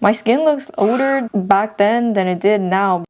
My skin looks older back then than it did now.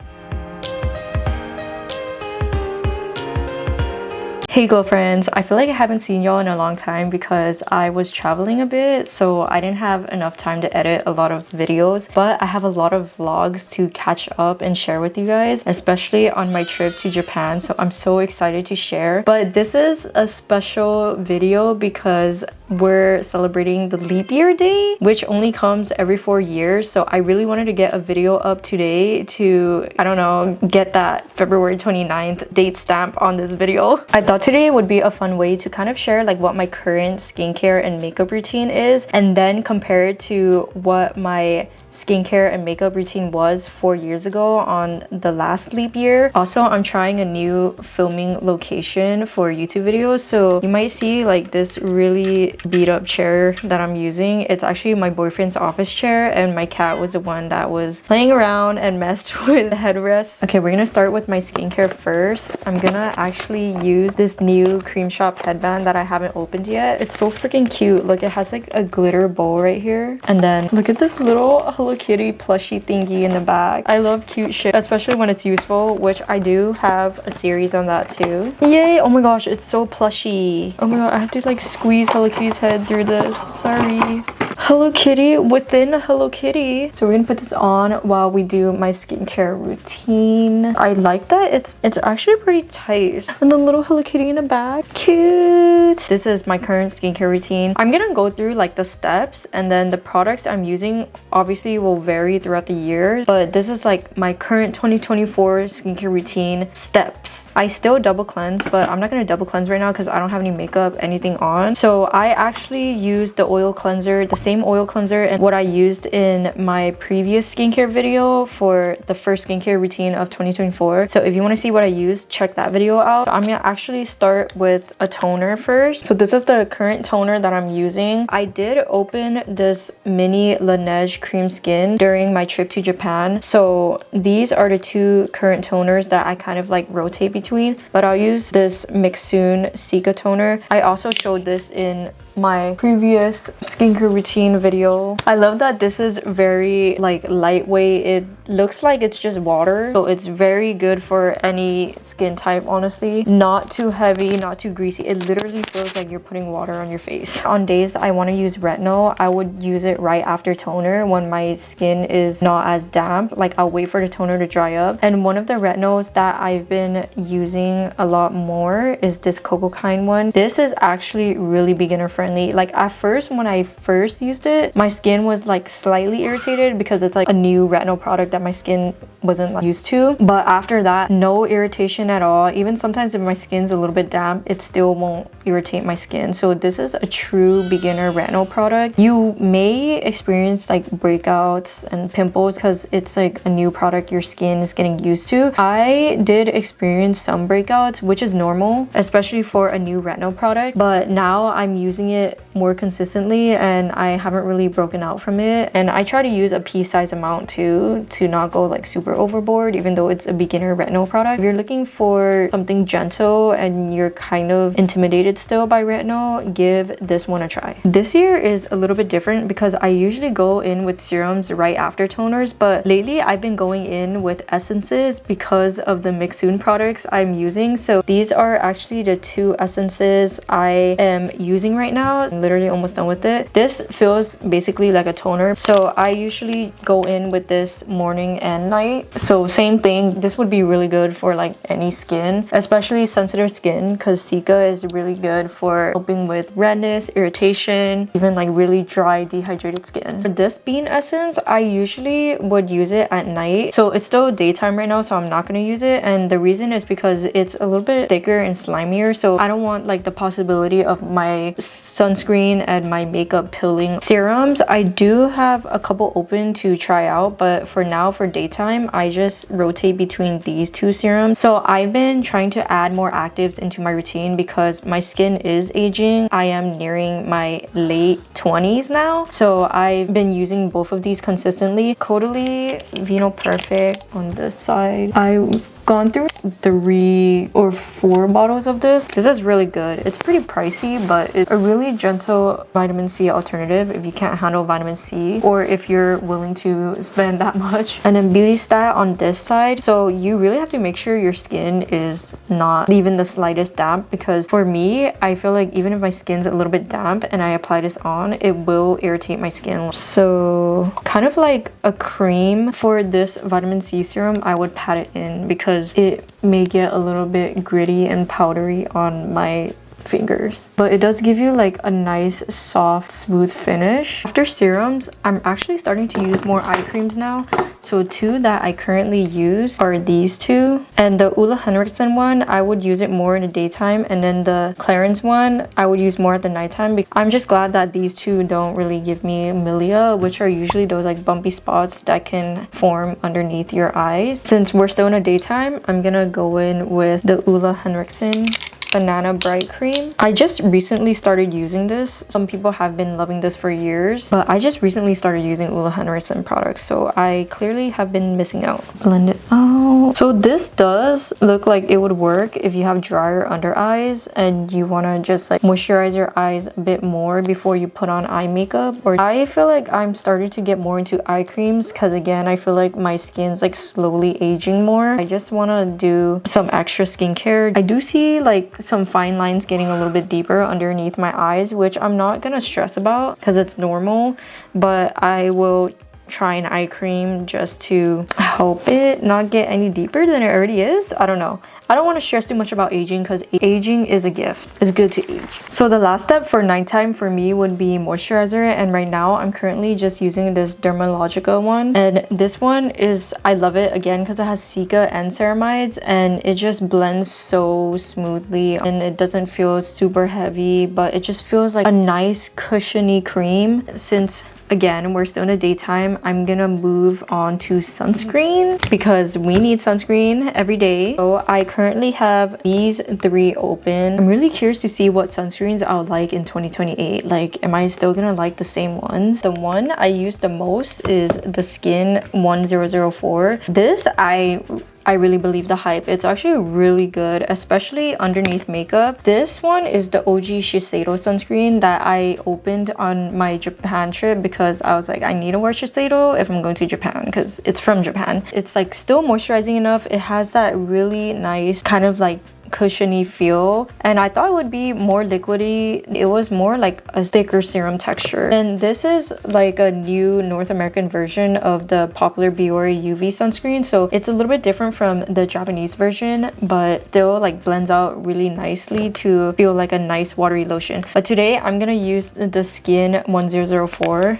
Hey glow friends, I feel like I haven't seen y'all in a long time because I was traveling a bit, so I didn't have enough time to edit a lot of videos, but I have a lot of vlogs to catch up and share with you guys, especially on my trip to Japan, so I'm so excited to share. But this is a special video because we're celebrating the leap year day, which only comes every 4 years, so I really wanted to get a video up today to, I don't know, get that February 29th date stamp on this video. I thought today would be a fun way to kind of share like what my current skincare and makeup routine is, and then compare it to what my skincare and makeup routine was 4 years ago on the last leap year. Also, I'm trying a new filming location for YouTube videos, so you might see like this really beat up chair that I'm using. It's actually my boyfriend's office chair, and my cat was the one that was playing around and messed with the headrest. Okay, we're gonna start with my skincare first. I'm gonna actually use this new Cream Shop headband that I haven't opened yet. It's so freaking cute. Look, it has like a glitter bow right here, and then look at this little Hello Kitty plushie thingy in the back. I love cute shit, especially when it's useful, which I do have a series on that too. Yay! Oh my gosh, it's so plushy. Oh my god, I have to like squeeze Hello Kitty's head through this. Sorry. Hello Kitty within Hello Kitty. So we're gonna put this on while we do my skincare routine. I like that it's actually pretty tight. And the little Hello Kitty in the back. Cute. This is my current skincare routine. I'm gonna go through like the steps, and then the products I'm using obviously will vary throughout the year, but this is like my current 2024 skincare routine steps. I still double cleanse, but I'm not gonna double cleanse right now because I don't have any makeup, anything on. So I actually used the oil cleanser, the same oil cleanser and what I used in my previous skincare video for the first skincare routine of 2024. So if you want to see what I used, check that video out. I'm gonna actually start with a toner first. So this is the current toner that I'm using. I did open this mini Laneige cream skin during my trip to Japan. So these are the two current toners that I kind of like rotate between, but I'll use this Hyalu-Cica toner. I also showed this in my previous skincare routine video. I love that this is very like lightweight. It looks like it's just water, so it's very good for any skin type, honestly. Not too heavy, not too greasy. It literally feels like you're putting water on your face. On days I want to use retinol, I would use it right after toner when my skin is not as damp. Like I'll wait for the toner to dry up. And one of the retinols that I've been using a lot more is this Cocoa Kind one. This is actually really beginner friendly. Like at first, when I first used it, my skin was like slightly irritated because it's like a new retinol product that my skin wasn't like used to, but after that, no irritation at all. Even sometimes if my skin's a little bit damp, it still won't irritate my skin. So this is a true beginner retinol product. You may experience like breakouts and pimples because it's like a new product your skin is getting used to. I did experience some breakouts, which is normal, especially for a new retinol product, but now I'm using it more consistently and I haven't really broken out from it. And I try to use a pea size amount too, to not go like super overboard, even though it's a beginner retinol product. If you're looking for something gentle and you're kind of intimidated still by retinol, give this one a try. This year is a little bit different because I usually go in with serums right after toners, but lately I've been going in with essences because of the Mixsoon products I'm using. So these are actually the two essences I am using right now. I'm literally almost done with it. This feels basically like a toner, so I usually go in with this morning and night. So same thing, this would be really good for like any skin, especially sensitive skin, because Cica is really good for helping with redness, irritation, even like really dry dehydrated skin. For this bean essence, I usually would use it at night, so it's still daytime right now, so I'm not going to use it. And the reason is because it's a little bit thicker and slimier, so I don't want like the possibility of my sunscreen and my makeup pilling serums. I do have a couple open to try out, but for now, for daytime, I just rotate between these two serums. So I've been trying to add more actives into my routine because my skin is aging. I am nearing my late 20s now, so I've been using both of these consistently. Caudalie Vino Perfect on this side. I gone through 3 or 4 bottles of this. This is really good. It's pretty pricey, but it's a really gentle vitamin C alternative if you can't handle vitamin C or if you're willing to spend that much. And then Beauty Stat on this side. So you really have to make sure your skin is not even the slightest damp, because for me, I feel like even if my skin's a little bit damp and I apply this on, it will irritate my skin. So kind of like a cream for this vitamin C serum, I would pat it in because it may get a little bit gritty and powdery on my fingers, but it does give you like a nice soft smooth finish. After serums, I'm actually starting to use more eye creams now. So 2 that I currently use are these 2, and the Ole Henriksen one, I would use it more in the daytime, and then the Clarins one I would use more at the nighttime. I'm just glad that these 2 don't really give me milia, which are usually those like bumpy spots that can form underneath your eyes. Since we're still in the daytime, I'm gonna go in with the Ole Henriksen Banana Bright Cream. I just recently started using this. Some people have been loving this for years, but I just recently started using Ole Henriksen products, so I clearly have been missing out. Blend it out. So this does look like it would work if you have drier under eyes and you want to just like moisturize your eyes a bit more before you put on eye makeup. Or I feel like I'm starting to get more into eye creams because again, I feel like my skin's like slowly aging more. I just want to do some extra skincare. I do see like some fine lines getting a little bit deeper underneath my eyes, which I'm not gonna stress about because it's normal, but I will try an eye cream just to help it not get any deeper than it already is. I don't know. I don't want to stress too much about aging because aging is a gift. It's good to age. So the last step for nighttime for me would be moisturizer, and right now I'm currently just using this Dermalogica one, and this one is, I love it again because it has Cica and ceramides, and it just blends so smoothly and it doesn't feel super heavy, but it just feels like a nice cushiony cream. Since again, we're still in the daytime, I'm gonna move on to sunscreen because we need sunscreen every day. So I currently have these 3 open. I'm really curious to see what sunscreens I'll like in 2028. Like, am I still gonna like the same ones? The one I use the most is the Skin 1004. This, I really believe the hype. It's actually really good, especially underneath makeup. This one is the OG Shiseido sunscreen that I opened on my Japan trip because I was like, I need to wear Shiseido if I'm going to Japan because it's from Japan. It's like still moisturizing enough. It has that really nice kind of like cushiony feel, and I thought it would be more liquidy. It was more like a thicker serum texture, and this is like a new North American version of the popular Biore UV sunscreen, so it's a little bit different from the Japanese version, but still like blends out really nicely to feel like a nice watery lotion. But today I'm gonna use the Skin 1004.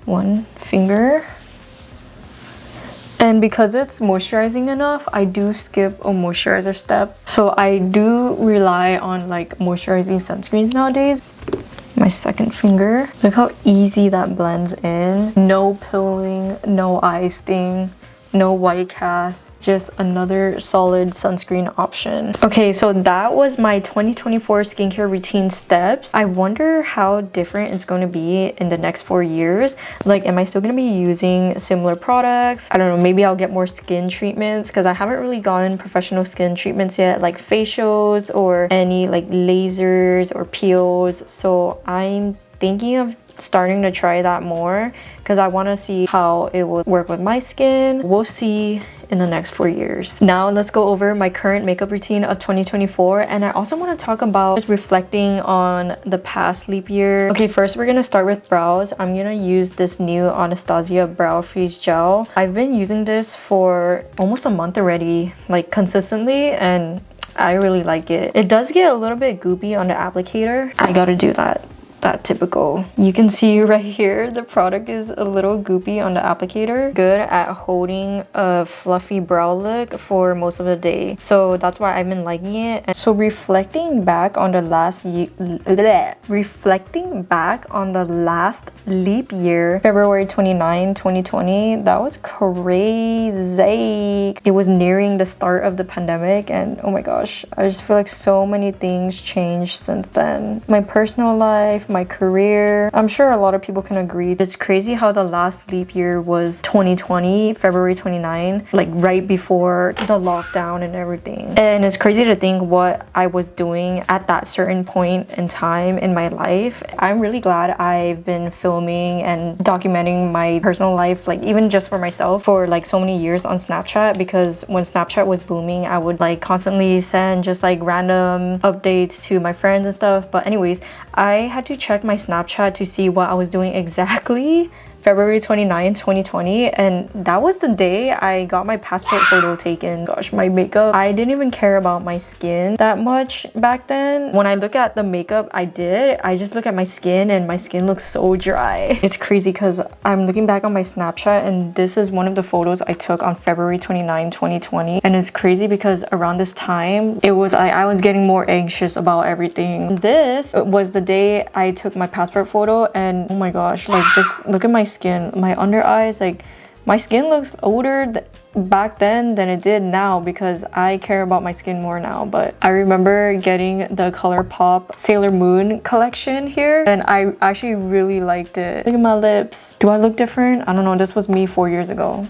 One finger. And because it's moisturizing enough, I do skip a moisturizer step. So I do rely on like moisturizing sunscreens nowadays. My second finger. Look how easy that blends in. No pilling, no eye sting, no white cast, just another solid sunscreen option. Okay, so that was my 2024 skincare routine steps. I wonder how different it's going to be in the next 4 years. Like, am I still going to be using similar products? I don't know, maybe I'll get more skin treatments because I haven't really gotten professional skin treatments yet, like facials or any like lasers or peels. So I'm thinking of starting to try that more because I want to see how it will work with my skin. We'll see in the next 4 years. Now let's go over my current makeup routine of 2024, and I also want to talk about just reflecting on the past leap year. Okay, first we're gonna start with brows. I'm gonna use this new Anastasia Brow Freeze Gel. I've been using this for almost a month already, like consistently, and I really like it. It does get a little bit goopy on the applicator. I gotta do that typical. You can see right here the product is a little goopy on the applicator. Good at holding a fluffy brow look for most of the day, so that's why I've been liking it. And so reflecting back on the last leap year, February 29, 2020, that was crazy. It was nearing the start of the pandemic, and oh my gosh, I just feel like so many things changed since then. My personal life, my career. I'm sure a lot of people can agree. It's crazy how the last leap year was 2020, February 29, like right before the lockdown and everything. And it's crazy to think what I was doing at that certain point in time in my life. I'm really glad I've been filming and documenting my personal life, like even just for myself, for like so many years on Snapchat, because when Snapchat was booming, I would like constantly send just like random updates to my friends and stuff. But anyways, I had to check my Snapchat to see what I was doing exactly February 29, 2020, and that was the day I got my passport photo taken. Gosh, my makeup, I didn't even care about my skin that much back then. When I look at the makeup I did, I just look at my skin and my skin looks so dry. It's crazy because I'm looking back on my Snapchat and this is one of the photos I took on February 29, 2020. And it's crazy because around this time, it was I was getting more anxious about everything. This was the day I took my passport photo, and oh my gosh, like just look at my skin, my under eyes, like my skin looks older back then than it did now because I care about my skin more now. But I remember getting the ColourPop Sailor Moon collection here and I actually really liked it. Look at my lips. Do I look different? I don't know. This was me 4 years ago.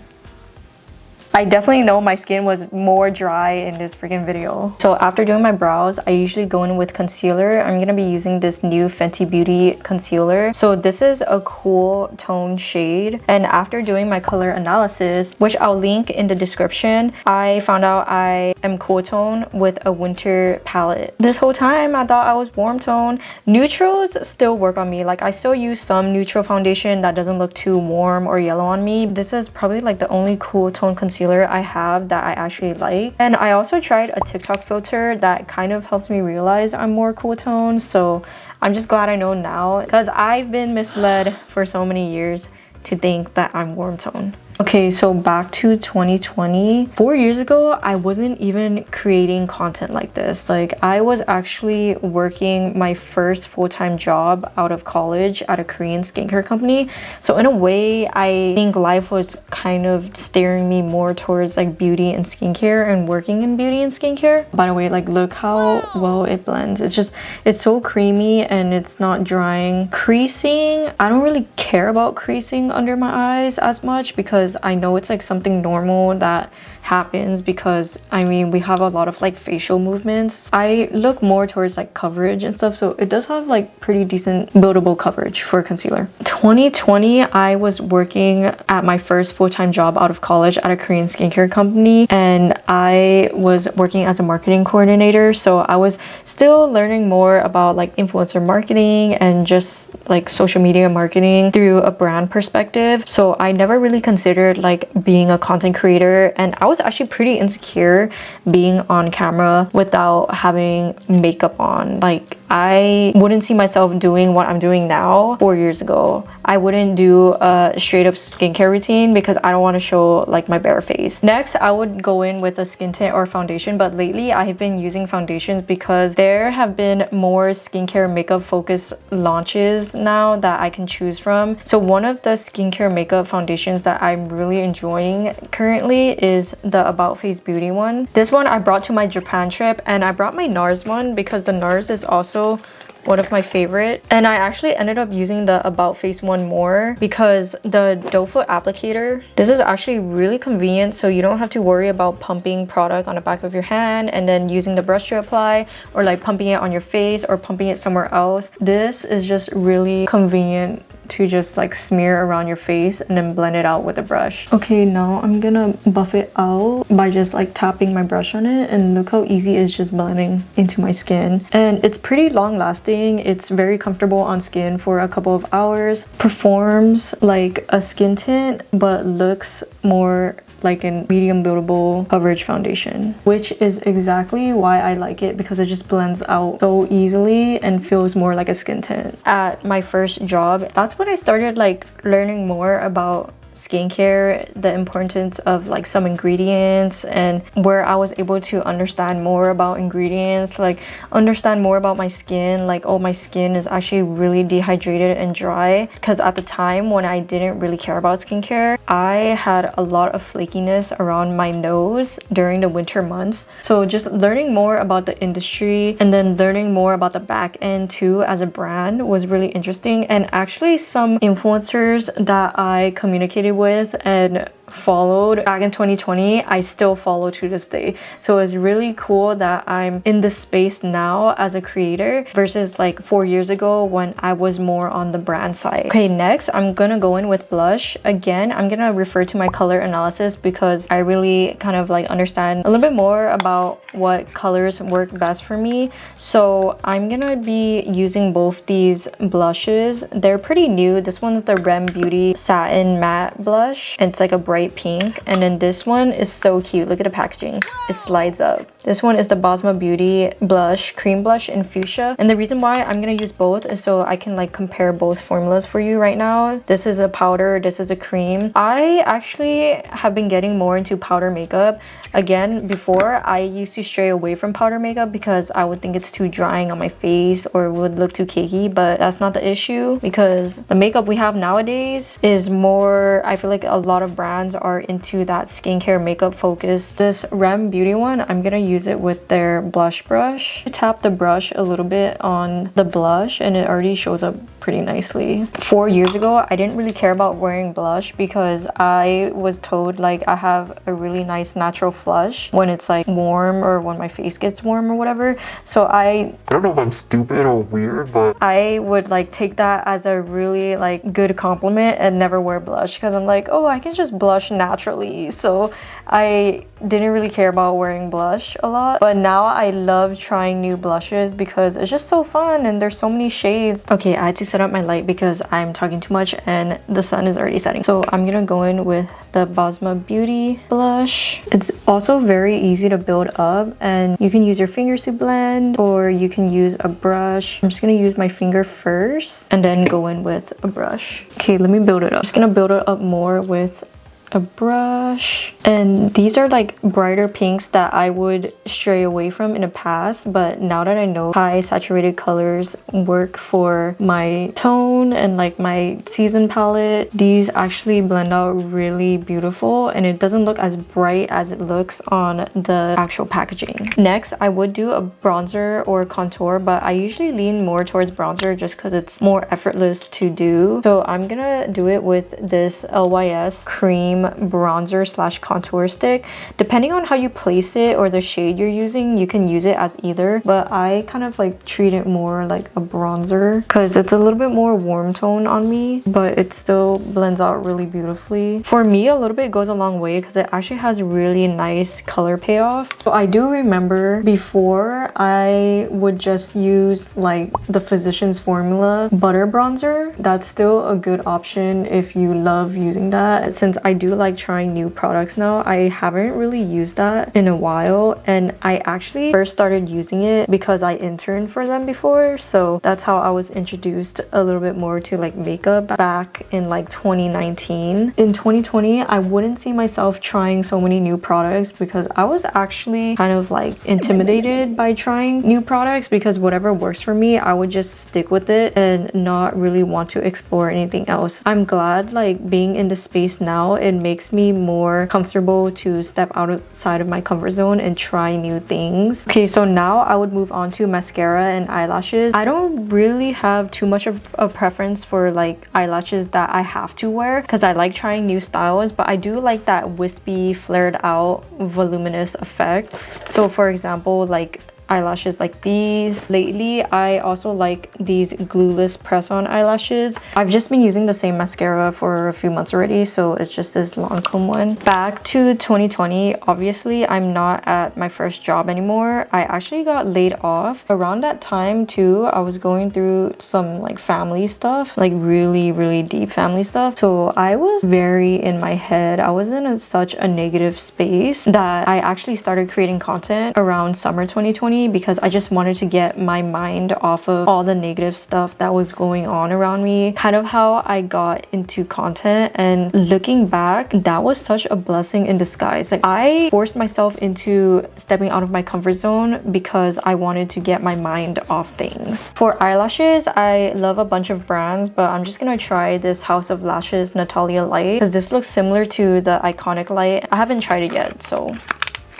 I definitely know my skin was more dry in this freaking video. So after doing my brows, I usually go in with concealer. I'm gonna be using this new Fenty Beauty concealer. So this is a cool tone shade. And after doing my color analysis, which I'll link in the description, I found out I am cool tone with a winter palette. This whole time, I thought I was warm tone. Neutrals still work on me. Like I still use some neutral foundation that doesn't look too warm or yellow on me. This is probably like the only cool tone concealer I have that I actually like. And I also tried a TikTok filter that kind of helped me realize I'm more cool tone. So I'm just glad I know now because I've been misled for so many years to think that I'm warm tone. Okay, so back to 2020. 4 years ago, I wasn't even creating content like this. Like I was actually working my first full-time job out of college at a Korean skincare company. So in a way, I think life was kind of steering me more towards like beauty and skincare and working in beauty and skincare. By the way, like look how well it blends. It's so creamy and it's not drying. Creasing, I don't really care about creasing under my eyes as much because I know it's like something normal that happens because I mean we have a lot of like facial movements. I look more towards like coverage and stuff, so it does have like pretty decent buildable coverage for concealer. 2020, I was working at my first full-time job out of college at a Korean skincare company, and I was working as a marketing coordinator. So I was still learning more about like influencer marketing and just like social media marketing through a brand perspective. So I never really considered like being a content creator, and I was actually pretty insecure being on camera without having makeup on. Like I wouldn't see myself doing what I'm doing now 4 years ago. I wouldn't do a straight up skincare routine because I don't want to show like my bare face. Next, I would go in with a skin tint or foundation, but lately I have been using foundations because there have been more skincare makeup focused launches now that I can choose from. So one of the skincare makeup foundations that I'm really enjoying currently is the About Face Beauty one. This one I brought to my Japan trip, and I brought my NARS one because the NARS is also one of my favorite, and I actually ended up using the About Face one more because the doe foot applicator, this is actually really convenient, so you don't have to worry about pumping product on the back of your hand and then using the brush to apply, or like pumping it on your face or pumping it somewhere else. This is just really convenient to just like smear around your face and then blend it out with a brush. Okay, now I'm gonna buff it out by just like tapping my brush on it, and look how easy it's just blending into my skin. And it's pretty long lasting. It's very comfortable on skin for a couple of hours. Performs like a skin tint but looks more like a medium buildable coverage foundation, which is exactly why I like it, because it just blends out so easily and feels more like a skin tint. At my first job, that's when I started like learning more about skincare, the importance of like some ingredients, and where I was able to understand more about ingredients, like understand more about my skin, like oh, my skin is actually really dehydrated and dry. Because at the time when I didn't really care about skincare, I had a lot of flakiness around my nose during the winter months. So just learning more about the industry and then learning more about the back end too as a brand was really interesting. And actually some influencers that I communicated with and followed back in 2020, I still follow to this day. So it's really cool that I'm in this space now as a creator versus like 4 years ago when I was more on the brand side. Okay, next I'm gonna go in with blush. Again, I'm gonna refer to my color analysis because I really kind of like understand a little bit more about what colors work best for me. So I'm gonna be using both these blushes. They're pretty new. This one's the Rem Beauty Satin Matte Blush. It's like a bright pink, and then this one is so cute. Look at the packaging, it slides up. This one is the Basma Beauty blush, cream blush in fuchsia, and the reason why I'm gonna use both is so I can like compare both formulas for you right now. This is a powder, this is a cream. I actually have been getting more into powder makeup. Again, before I used to stray away from powder makeup because I would think it's too drying on my face or would look too cakey, but that's not the issue because the makeup we have nowadays is more, I feel like a lot of brands are into that skincare makeup focus. This Rem Beauty one, I'm gonna use it with their blush brush. I tap the brush a little bit on the blush and it already shows up pretty nicely. 4 years ago, I didn't really care about wearing blush because I was told like I have a really nice natural flush when it's like warm or when my face gets warm or whatever. So I don't know if I'm stupid or weird, but I would like take that as a really like good compliment and never wear blush because I'm like, oh, I can just blush naturally. So I didn't really care about wearing blush a lot, but now I love trying new blushes because it's just so fun and there's so many shades. Okay, I had to set up my light because I'm talking too much and the sun is already setting. So I'm gonna go in with the Basma Beauty blush. It's also very easy to build up and you can use your fingers to blend or you can use a brush. I'm just gonna use my finger first and then go in with a brush. Okay, let me build it up. I'm just gonna build it up more with a brush, and these are like brighter pinks that I would stray away from in the past, but now that I know high saturated colors work for my tone and like my season palette, these actually blend out really beautiful and it doesn't look as bright as it looks on the actual packaging. Next, I would do a bronzer or contour, but I usually lean more towards bronzer just because it's more effortless to do. So I'm gonna do it with this LYS cream bronzer slash contour stick. Depending on how you place it or the shade you're using, you can use it as either, but I kind of like treat it more like a bronzer because it's a little bit more warm tone on me, but it still blends out really beautifully. For me, a little bit goes a long way because it actually has really nice color payoff. So I do remember before I would just use like the Physicians Formula butter bronzer. That's still a good option if you love using that. Since I do like trying new products now, I haven't really used that in a while, and I actually first started using it because I interned for them before, so that's how I was introduced a little bit more to like makeup back in like 2019. In 2020, I wouldn't see myself trying so many new products because I was actually kind of like intimidated by trying new products because whatever works for me, I would just stick with it and not really want to explore anything else. I'm glad like being in the space now, it makes me more comfortable to step outside of my comfort zone and try new things. Okay, so now I would move on to mascara and eyelashes. I don't really have too much of a preference for like eyelashes that I have to wear because I like trying new styles, but I do like that wispy, flared out, voluminous effect. So for example, like eyelashes like these. Lately, I also like these glueless press-on eyelashes. I've just been using the same mascara for a few months already, so it's just this Lancome one. Back to 2020, obviously I'm not at my first job anymore. I actually got laid off. Around that time too, I was going through some like family stuff, like really deep family stuff. So I was very in my head. I was in such a negative space that I actually started creating content around summer 2020 2020 because I just wanted to get my mind off of all the negative stuff that was going on around me. Kind of how I got into content, and looking back, that was such a blessing in disguise. Like, I forced myself into stepping out of my comfort zone because I wanted to get my mind off things. For eyelashes, I love a bunch of brands, but I'm just gonna try this House of Lashes Natalia Light because this looks similar to the Iconic Light. I haven't tried it yet, so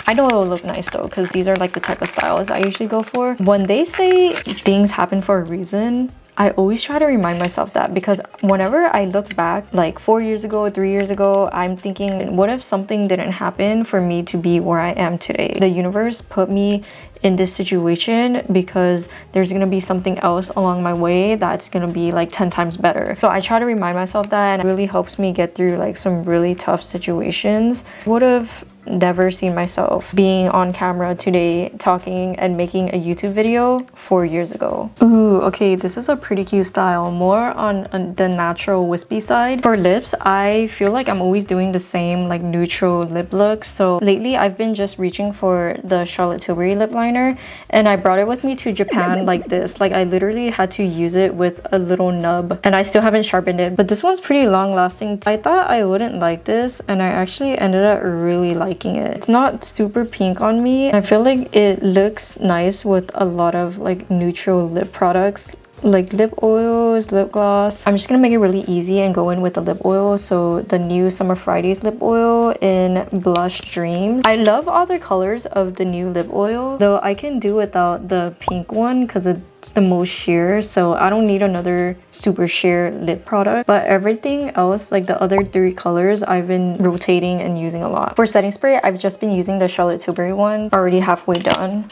I know it will look nice though, because these are like the type of styles I usually go for. When they say things happen for a reason, I always try to remind myself that, because whenever I look back like 4 years ago, 3 years ago, I'm thinking, what if something didn't happen for me to be where I am today? The universe put me in this situation because there's gonna be something else along my way that's gonna be like 10 times better. So I try to remind myself that, and it really helps me get through like some really tough situations. Would have never seen myself being on camera today talking and making a YouTube video 4 years ago. Ooh, okay, this is a pretty cute style, more on the natural wispy side. For lips, I feel like I'm always doing the same like neutral lip look, so lately I've been just reaching for the Charlotte Tilbury lip liner, and I brought it with me to Japan like this. Like, I literally had to use it with a little nub, and I still haven't sharpened it, but this one's pretty long lasting. I thought I wouldn't like this, and I actually ended up really liking it. It's not super pink on me. I feel like it looks nice with a lot of like neutral lip products, like lip oils, lip gloss. I'm just gonna make it really easy and go in with the lip oil. So the new Summer Fridays lip oil in Blush Dreams. I love all the colors of the new lip oil, though I can do without the pink one because it's the most sheer, so I don't need another super sheer lip product. But everything else, like the other 3 colors, I've been rotating and using a lot. For setting spray, I've just been using the Charlotte Tilbury one, already halfway done.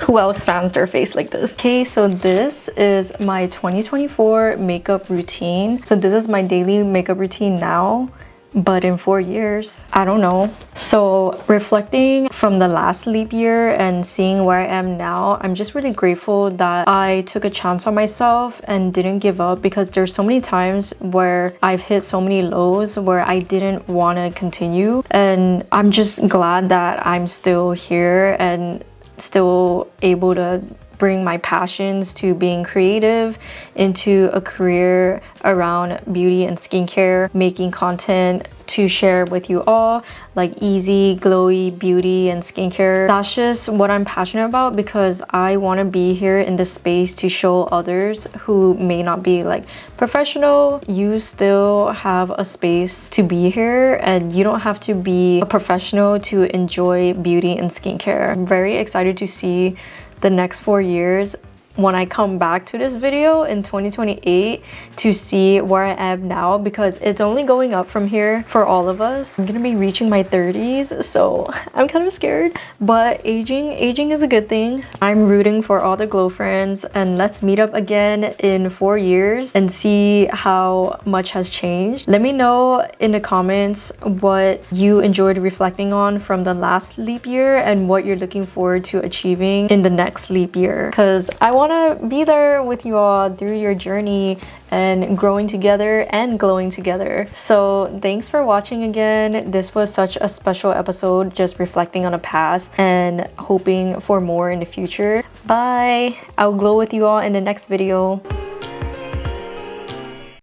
Who else fans their face like this? Okay, so this is my 2024 makeup routine. So this is my daily makeup routine now, but in 4 years, I don't know. So reflecting from the last leap year and seeing where I am now, I'm just really grateful that I took a chance on myself and didn't give up, because there's so many times where I've hit so many lows where I didn't want to continue, and I'm just glad that I'm still here and still able to bring my passions to being creative into a career around beauty and skincare, making content to share with you all, like easy, glowy beauty and skincare. That's just what I'm passionate about, because I want to be here in this space to show others who may not be like professional. You still have a space to be here, and you don't have to be a professional to enjoy beauty and skincare. I'm very excited to see the next 4 years when I come back to this video in 2028 to see where I am now, because it's only going up from here for all of us. I'm gonna be reaching my 30s, so I'm kind of scared, but aging is a good thing. I'm rooting for all the glow friends, and let's meet up again in 4 years and see how much has changed. Let me know in the comments what you enjoyed reflecting on from the last leap year and what you're looking forward to achieving in the next leap year, because I want to be there with you all through your journey and growing together and glowing together. So thanks for watching again. This was such a special episode, just reflecting on the past and hoping for more in the future. Bye. I'll glow with you all in the next video.